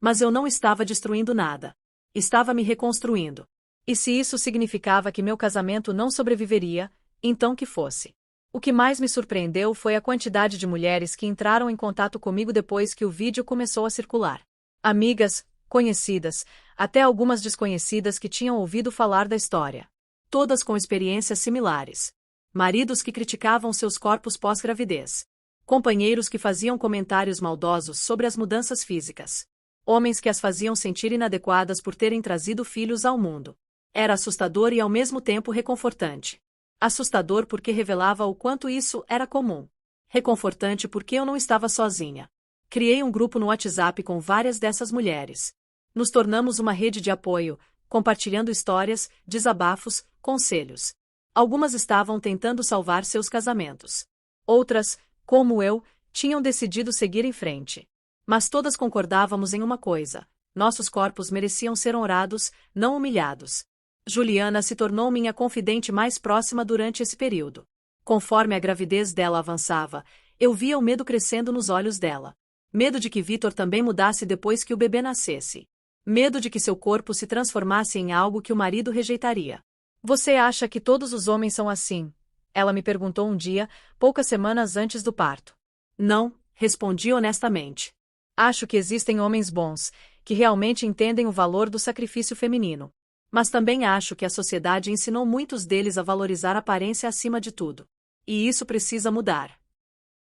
Mas eu não estava destruindo nada. Estava me reconstruindo. E se isso significava que meu casamento não sobreviveria, então que fosse. O que mais me surpreendeu foi a quantidade de mulheres que entraram em contato comigo depois que o vídeo começou a circular. Amigas, conhecidas, até algumas desconhecidas que tinham ouvido falar da história. Todas com experiências similares. Maridos que criticavam seus corpos pós-gravidez. Companheiros que faziam comentários maldosos sobre as mudanças físicas. Homens que as faziam sentir inadequadas por terem trazido filhos ao mundo. Era assustador e ao mesmo tempo reconfortante. Assustador porque revelava o quanto isso era comum. Reconfortante porque eu não estava sozinha. Criei um grupo no WhatsApp com várias dessas mulheres. Nos tornamos uma rede de apoio, compartilhando histórias, desabafos, conselhos. Algumas estavam tentando salvar seus casamentos. Outras, como eu, tinham decidido seguir em frente. Mas todas concordávamos em uma coisa: Nossos corpos mereciam ser honrados, não humilhados. Juliana se tornou minha confidente mais próxima durante esse período. Conforme a gravidez dela avançava, eu via o medo crescendo nos olhos dela. Medo de que Vitor também mudasse depois que o bebê nascesse. Medo de que seu corpo se transformasse em algo que o marido rejeitaria. Você acha que todos os homens são assim? Ela me perguntou um dia, poucas semanas antes do parto. Não, respondi honestamente. Acho que existem homens bons, que realmente entendem o valor do sacrifício feminino. Mas também acho que a sociedade ensinou muitos deles a valorizar a aparência acima de tudo. E isso precisa mudar.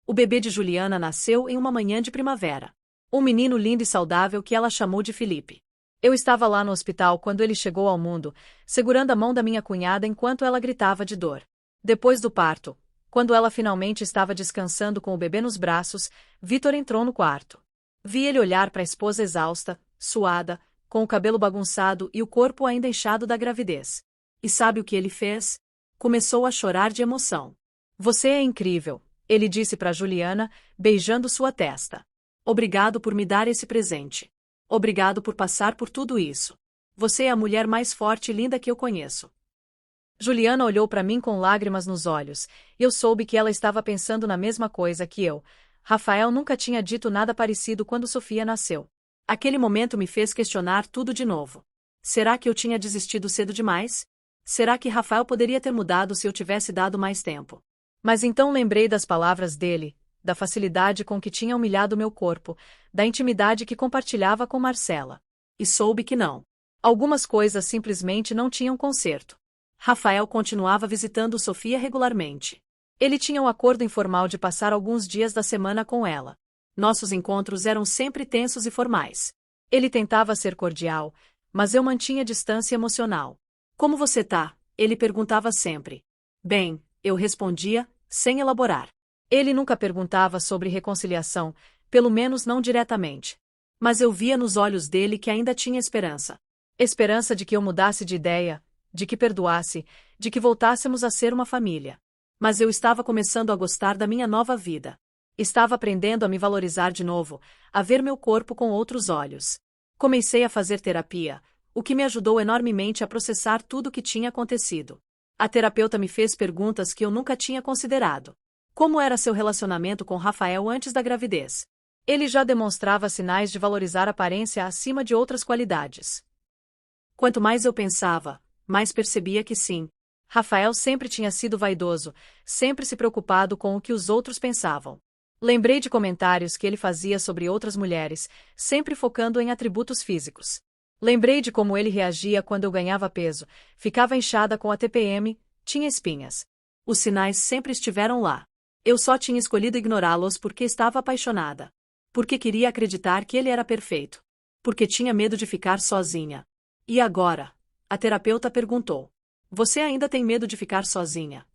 O bebê de Juliana nasceu em uma manhã de primavera. Um menino lindo e saudável que ela chamou de Felipe. Eu estava lá no hospital quando ele chegou ao mundo, segurando a mão da minha cunhada enquanto ela gritava de dor. Depois do parto, quando ela finalmente estava descansando com o bebê nos braços, Vitor entrou no quarto. Vi ele olhar para a esposa exausta, suada, com o cabelo bagunçado e o corpo ainda inchado da gravidez. E sabe o que ele fez? Começou a chorar de emoção. Você é incrível, ele disse para Juliana, beijando sua testa. Obrigado por me dar esse presente. Obrigado por passar por tudo isso. Você é a mulher mais forte e linda que eu conheço. Juliana olhou para mim com lágrimas nos olhos, e eu soube que ela estava pensando na mesma coisa que eu. Rafael nunca tinha dito nada parecido quando Sofia nasceu. Aquele momento me fez questionar tudo de novo. Será que eu tinha desistido cedo demais? Será que Rafael poderia ter mudado se eu tivesse dado mais tempo? Mas então lembrei das palavras dele, da facilidade com que tinha humilhado meu corpo, da intimidade que compartilhava com Marcela. E soube que não. Algumas coisas simplesmente não tinham conserto. Rafael continuava visitando Sofia regularmente. Ele tinha um acordo informal de passar alguns dias da semana com ela. Nossos encontros eram sempre tensos e formais. Ele tentava ser cordial, mas eu mantinha distância emocional. Como você tá? Ele perguntava sempre. Bem, eu respondia, sem elaborar. Ele nunca perguntava sobre reconciliação, pelo menos não diretamente. Mas eu via nos olhos dele que ainda tinha esperança. Esperança de que eu mudasse de ideia, de que perdoasse, de que voltássemos a ser uma família. Mas eu estava começando a gostar da minha nova vida. Estava aprendendo a me valorizar de novo, a ver meu corpo com outros olhos. Comecei a fazer terapia, o que me ajudou enormemente a processar tudo o que tinha acontecido. A terapeuta me fez perguntas que eu nunca tinha considerado. Como era seu relacionamento com Rafael antes da gravidez? Ele já demonstrava sinais de valorizar a aparência acima de outras qualidades. Quanto mais eu pensava, mais percebia que sim. Rafael sempre tinha sido vaidoso, sempre se preocupado com o que os outros pensavam. Lembrei de comentários que ele fazia sobre outras mulheres, sempre focando em atributos físicos. Lembrei de como ele reagia quando eu ganhava peso, ficava inchada com a TPM, tinha espinhas. Os sinais sempre estiveram lá. Eu só tinha escolhido ignorá-los porque estava apaixonada. Porque queria acreditar que ele era perfeito. Porque tinha medo de ficar sozinha. E agora? A terapeuta perguntou. Você ainda tem medo de ficar sozinha?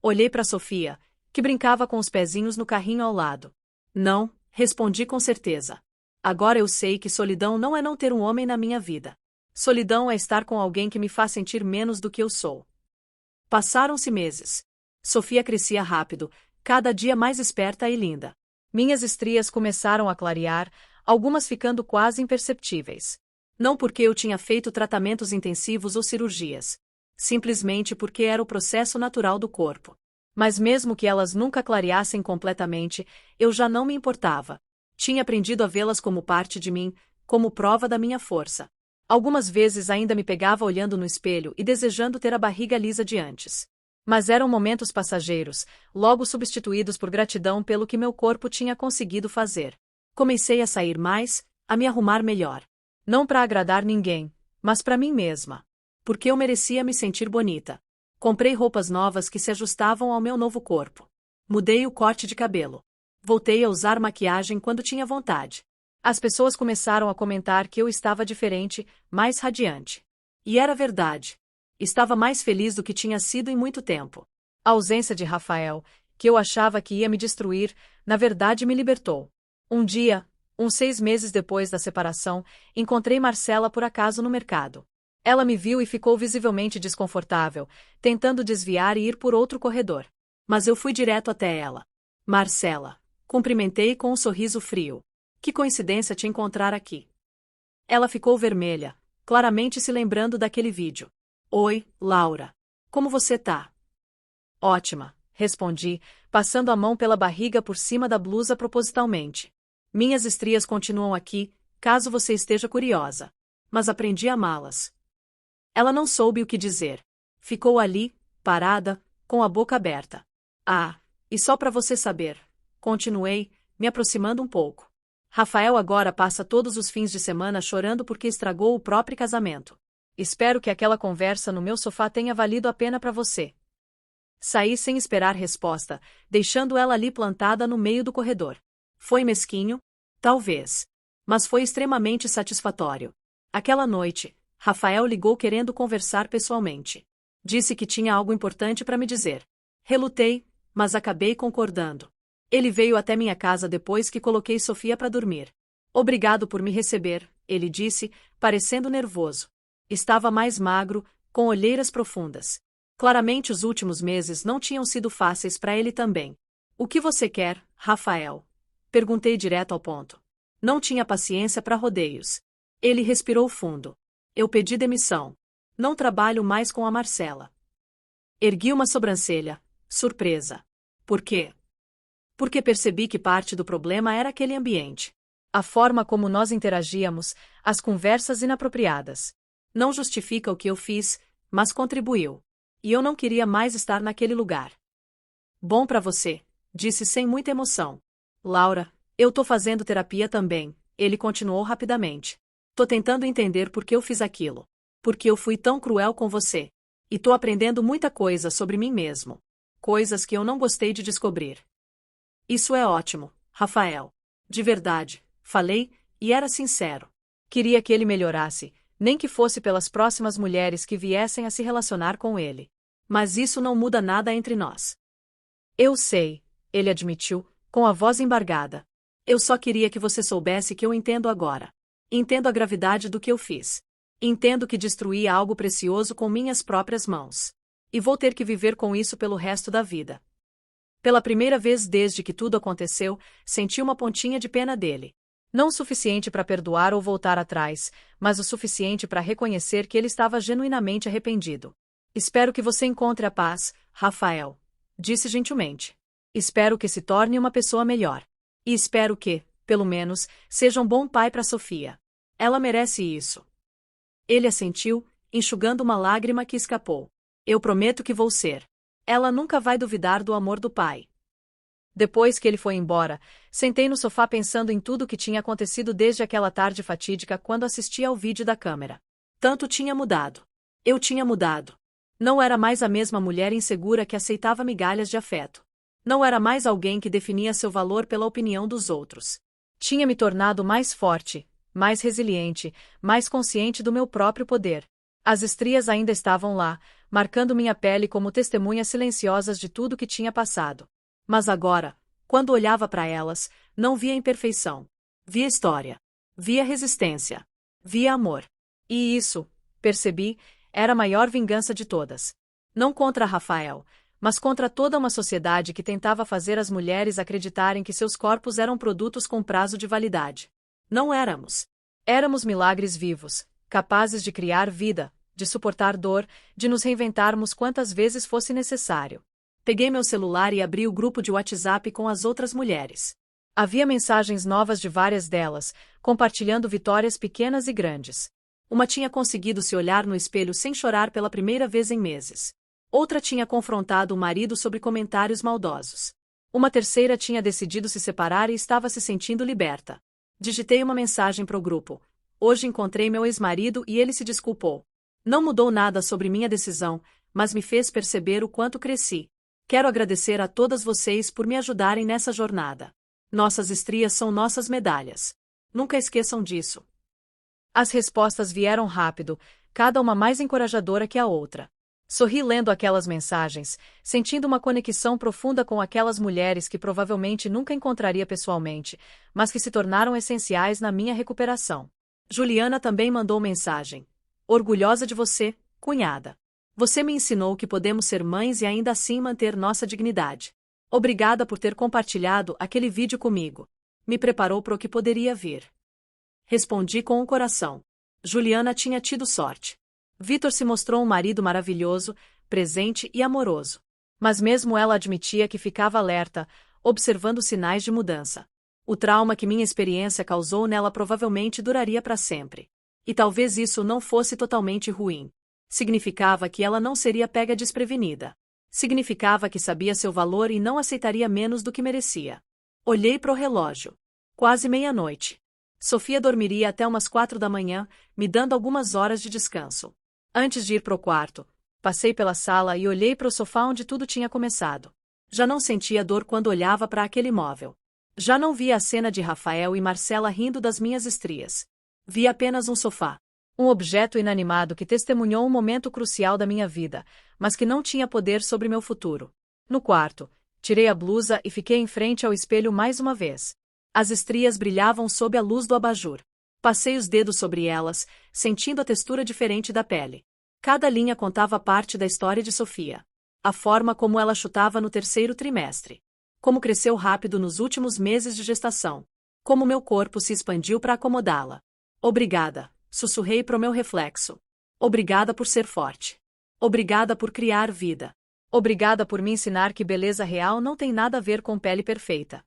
Olhei para Sofia, que brincava com os pezinhos no carrinho ao lado. Não, respondi com certeza. Agora eu sei que solidão não é não ter um homem na minha vida. Solidão é estar com alguém que me faz sentir menos do que eu sou. Passaram-se meses. Sofia crescia rápido, cada dia mais esperta e linda. Minhas estrias começaram a clarear, algumas ficando quase imperceptíveis. Não porque eu tinha feito tratamentos intensivos ou cirurgias. Simplesmente porque era o processo natural do corpo. Mas mesmo que elas nunca clareassem completamente, eu já não me importava. Tinha aprendido a vê-las como parte de mim, como prova da minha força. Algumas vezes ainda me pegava olhando no espelho e desejando ter a barriga lisa de antes. Mas eram momentos passageiros, logo substituídos por gratidão pelo que meu corpo tinha conseguido fazer. Comecei a sair mais, a me arrumar melhor. Não para agradar ninguém, mas para mim mesma. Porque eu merecia me sentir bonita. Comprei roupas novas que se ajustavam ao meu novo corpo. Mudei o corte de cabelo. Voltei a usar maquiagem quando tinha vontade. As pessoas começaram a comentar que eu estava diferente, mais radiante. E era verdade. Estava mais feliz do que tinha sido em muito tempo. A ausência de Rafael, que eu achava que ia me destruir, na verdade me libertou. Um dia, uns 6 meses depois da separação, encontrei Marcela por acaso no mercado. Ela me viu e ficou visivelmente desconfortável, tentando desviar e ir por outro corredor. Mas eu fui direto até ela. Marcela. Cumprimentei com um sorriso frio. Que coincidência te encontrar aqui. Ela ficou vermelha, claramente se lembrando daquele vídeo. Oi, Laura. Como você tá? Ótima, respondi, passando a mão pela barriga por cima da blusa propositalmente. Minhas estrias continuam aqui, caso você esteja curiosa. Mas aprendi a amá-las. Ela não soube o que dizer. Ficou ali, parada, com a boca aberta. Ah, e só para você saber, continuei, me aproximando um pouco. Rafael agora passa todos os fins de semana chorando porque estragou o próprio casamento. Espero que aquela conversa no meu sofá tenha valido a pena para você. Saí sem esperar resposta, deixando ela ali plantada no meio do corredor. Foi mesquinho? Talvez. Mas foi extremamente satisfatório. Aquela noite, Rafael ligou querendo conversar pessoalmente. Disse que tinha algo importante para me dizer. Relutei, mas acabei concordando. Ele veio até minha casa depois que coloquei Sofia para dormir. Obrigado por me receber, ele disse, parecendo nervoso. Estava mais magro, com olheiras profundas. Claramente os últimos meses não tinham sido fáceis para ele também. O que você quer, Rafael? Perguntei direto ao ponto. Não tinha paciência para rodeios. Ele respirou fundo. Eu pedi demissão. Não trabalho mais com a Marcela. Ergui uma sobrancelha, surpresa. Por quê? Porque percebi que parte do problema era aquele ambiente. A forma como nós interagíamos, as conversas inapropriadas. Não justifica o que eu fiz, mas contribuiu. E eu não queria mais estar naquele lugar. Bom pra você, disse sem muita emoção. Laura, eu tô fazendo terapia também, ele continuou rapidamente. Tô tentando entender por que eu fiz aquilo. Por que eu fui tão cruel com você. E tô aprendendo muita coisa sobre mim mesmo. Coisas que eu não gostei de descobrir. Isso é ótimo, Rafael. De verdade, falei, e era sincero. Queria que ele melhorasse, nem que fosse pelas próximas mulheres que viessem a se relacionar com ele. Mas isso não muda nada entre nós. Eu sei, ele admitiu, com a voz embargada. Eu só queria que você soubesse que eu entendo agora. Entendo a gravidade do que eu fiz. Entendo que destruí algo precioso com minhas próprias mãos. E vou ter que viver com isso pelo resto da vida. Pela primeira vez desde que tudo aconteceu, senti uma pontinha de pena dele. Não o suficiente para perdoar ou voltar atrás, mas o suficiente para reconhecer que ele estava genuinamente arrependido. Espero que você encontre a paz, Rafael. Disse gentilmente. Espero que se torne uma pessoa melhor. E espero que, pelo menos, seja um bom pai para Sofia. Ela merece isso. Ele assentiu, enxugando uma lágrima que escapou. Eu prometo que vou ser. Ela nunca vai duvidar do amor do pai. Depois que ele foi embora, sentei no sofá pensando em tudo o que tinha acontecido desde aquela tarde fatídica quando assisti ao vídeo da câmera. Tanto tinha mudado. Eu tinha mudado. Não era mais a mesma mulher insegura que aceitava migalhas de afeto. Não era mais alguém que definia seu valor pela opinião dos outros. Tinha me tornado mais forte, mais resiliente, mais consciente do meu próprio poder. As estrias ainda estavam lá, marcando minha pele como testemunhas silenciosas de tudo que tinha passado. Mas agora, quando olhava para elas, não via imperfeição. Via história. Via resistência. Via amor. E isso, percebi, era a maior vingança de todas. Não contra Rafael, mas contra toda uma sociedade que tentava fazer as mulheres acreditarem que seus corpos eram produtos com prazo de validade. Não éramos. Éramos milagres vivos, capazes de criar vida, de suportar dor, de nos reinventarmos quantas vezes fosse necessário. Peguei meu celular e abri o grupo de WhatsApp com as outras mulheres. Havia mensagens novas de várias delas, compartilhando vitórias pequenas e grandes. Uma tinha conseguido se olhar no espelho sem chorar pela primeira vez em meses. Outra tinha confrontado o marido sobre comentários maldosos. Uma terceira tinha decidido se separar e estava se sentindo liberta. Digitei uma mensagem para o grupo. Hoje encontrei meu ex-marido e ele se desculpou. Não mudou nada sobre minha decisão, mas me fez perceber o quanto cresci. Quero agradecer a todas vocês por me ajudarem nessa jornada. Nossas estrias são nossas medalhas. Nunca esqueçam disso. As respostas vieram rápido, cada uma mais encorajadora que a outra. Sorri lendo aquelas mensagens, sentindo uma conexão profunda com aquelas mulheres que provavelmente nunca encontraria pessoalmente, mas que se tornaram essenciais na minha recuperação. Juliana também mandou mensagem. Orgulhosa de você, cunhada. Você me ensinou que podemos ser mães e ainda assim manter nossa dignidade. Obrigada por ter compartilhado aquele vídeo comigo. Me preparou para o que poderia vir. Respondi com o coração. Juliana tinha tido sorte. Vitor se mostrou um marido maravilhoso, presente e amoroso. Mas mesmo ela admitia que ficava alerta, observando sinais de mudança. O trauma que minha experiência causou nela provavelmente duraria para sempre. E talvez isso não fosse totalmente ruim. Significava que ela não seria pega desprevenida. Significava que sabia seu valor e não aceitaria menos do que merecia. Olhei para o relógio. Quase meia-noite. Sofia dormiria até umas 4 da manhã, me dando algumas horas de descanso. Antes de ir para o quarto, passei pela sala e olhei para o sofá onde tudo tinha começado. Já não sentia dor quando olhava para aquele móvel. Já não via a cena de Rafael e Marcela rindo das minhas estrias. Vi apenas um sofá. Um objeto inanimado que testemunhou um momento crucial da minha vida, mas que não tinha poder sobre meu futuro. No quarto, tirei a blusa e fiquei em frente ao espelho mais uma vez. As estrias brilhavam sob a luz do abajur. Passei os dedos sobre elas, sentindo a textura diferente da pele. Cada linha contava parte da história de Sofia. A forma como ela chutava no terceiro trimestre. Como cresceu rápido nos últimos meses de gestação. Como meu corpo se expandiu para acomodá-la. Obrigada, sussurrei para o meu reflexo. Obrigada por ser forte. Obrigada por criar vida. Obrigada por me ensinar que beleza real não tem nada a ver com pele perfeita.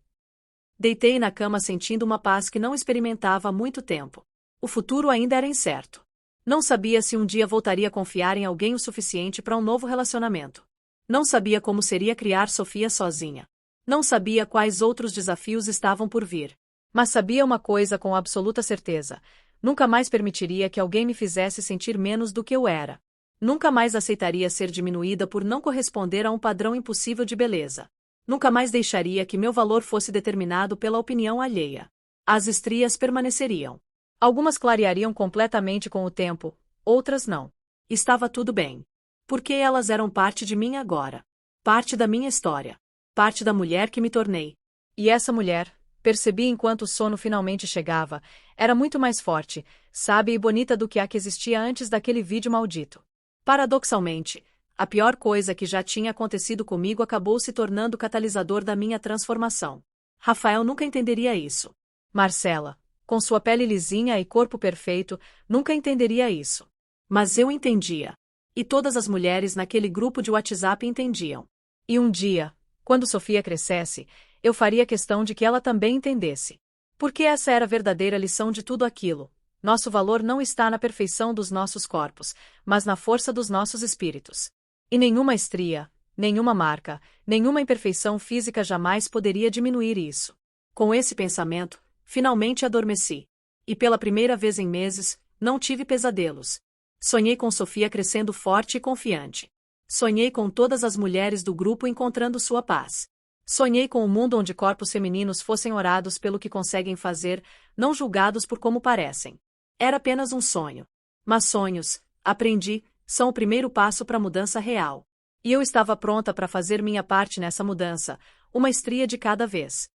Deitei na cama sentindo uma paz que não experimentava há muito tempo. O futuro ainda era incerto. Não sabia se um dia voltaria a confiar em alguém o suficiente para um novo relacionamento. Não sabia como seria criar Sofia sozinha. Não sabia quais outros desafios estavam por vir. Mas sabia uma coisa com absoluta certeza: nunca mais permitiria que alguém me fizesse sentir menos do que eu era. Nunca mais aceitaria ser diminuída por não corresponder a um padrão impossível de beleza. Nunca mais deixaria que meu valor fosse determinado pela opinião alheia. As estrias permaneceriam. Algumas clareariam completamente com o tempo, outras não. Estava tudo bem. Porque elas eram parte de mim agora. Parte da minha história. Parte da mulher que me tornei. E essa mulher, percebi enquanto o sono finalmente chegava, era muito mais forte, sábia e bonita do que a que existia antes daquele vídeo maldito. Paradoxalmente, a pior coisa que já tinha acontecido comigo acabou se tornando o catalisador da minha transformação. Rafael nunca entenderia isso. Marcela, com sua pele lisinha e corpo perfeito, nunca entenderia isso. Mas eu entendia. E todas as mulheres naquele grupo de WhatsApp entendiam. E um dia, quando Sofia crescesse, eu faria questão de que ela também entendesse. Porque essa era a verdadeira lição de tudo aquilo. Nosso valor não está na perfeição dos nossos corpos, mas na força dos nossos espíritos. E nenhuma estria, nenhuma marca, nenhuma imperfeição física jamais poderia diminuir isso. Com esse pensamento, finalmente adormeci. E pela primeira vez em meses, não tive pesadelos. Sonhei com Sofia crescendo forte e confiante. Sonhei com todas as mulheres do grupo encontrando sua paz. Sonhei com um mundo onde corpos femininos fossem orados pelo que conseguem fazer, não julgados por como parecem. Era apenas um sonho. Mas sonhos, aprendi, são o primeiro passo para a mudança real. E eu estava pronta para fazer minha parte nessa mudança, uma estria de cada vez.